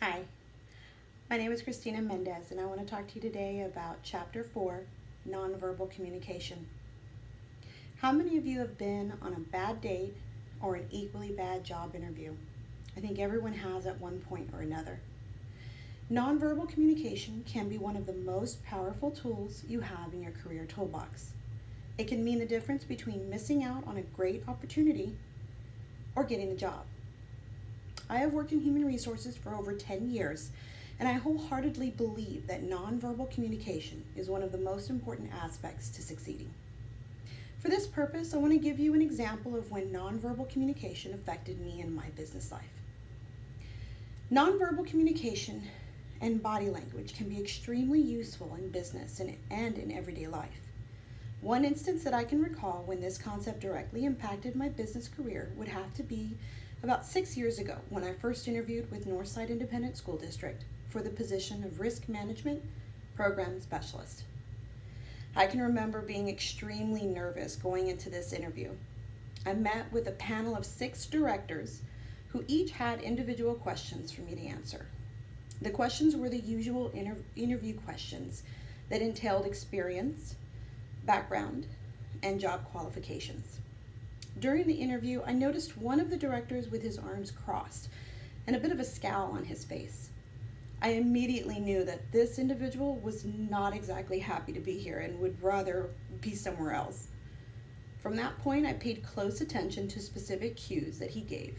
Hi, my name is Christina Mendez, and I want to talk to you today about Chapter 4, Nonverbal Communication. How many of you have been on a bad date or an equally bad job interview? I think everyone has at one point or another. Nonverbal communication can be one of the most powerful tools you have in your career toolbox. It can mean the difference between missing out on a great opportunity or getting the job. I have worked in human resources for over 10 years, and I wholeheartedly believe that nonverbal communication is one of the most important aspects to succeeding. For this purpose, I want to give you an example of when nonverbal communication affected me in my business life. Nonverbal communication and body language can be extremely useful in business and in everyday life. One instance that I can recall when this concept directly impacted my business career would have to be about 6 years ago when I first interviewed with Northside Independent School District for the position of Risk Management Program Specialist. I can remember being extremely nervous going into this interview. I met with a panel of 6 directors who each had individual questions for me to answer. The questions were the usual interview questions that entailed experience, background, and job qualifications. During the interview, I noticed one of the directors with his arms crossed and a bit of a scowl on his face. I immediately knew that this individual was not exactly happy to be here and would rather be somewhere else. From that point, I paid close attention to specific cues that he gave.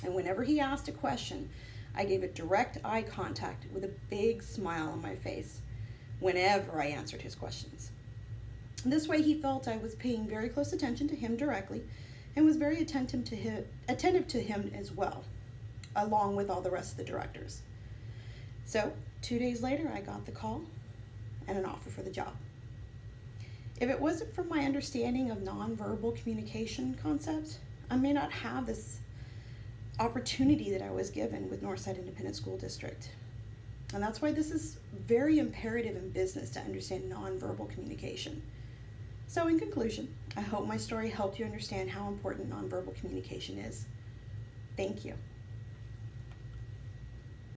And whenever he asked a question, I gave it direct eye contact with a big smile on my face whenever I answered his questions. This way he felt I was paying very close attention to him directly and was very attentive to him as well, along with all the rest of the directors. So 2 days later, I got the call and an offer for the job. If it wasn't for my understanding of nonverbal communication concepts, I may not have this opportunity that I was given with Northside Independent School District. And that's why this is very imperative in business to understand nonverbal communication. So in conclusion, I hope my story helped you understand how important nonverbal communication is. Thank you.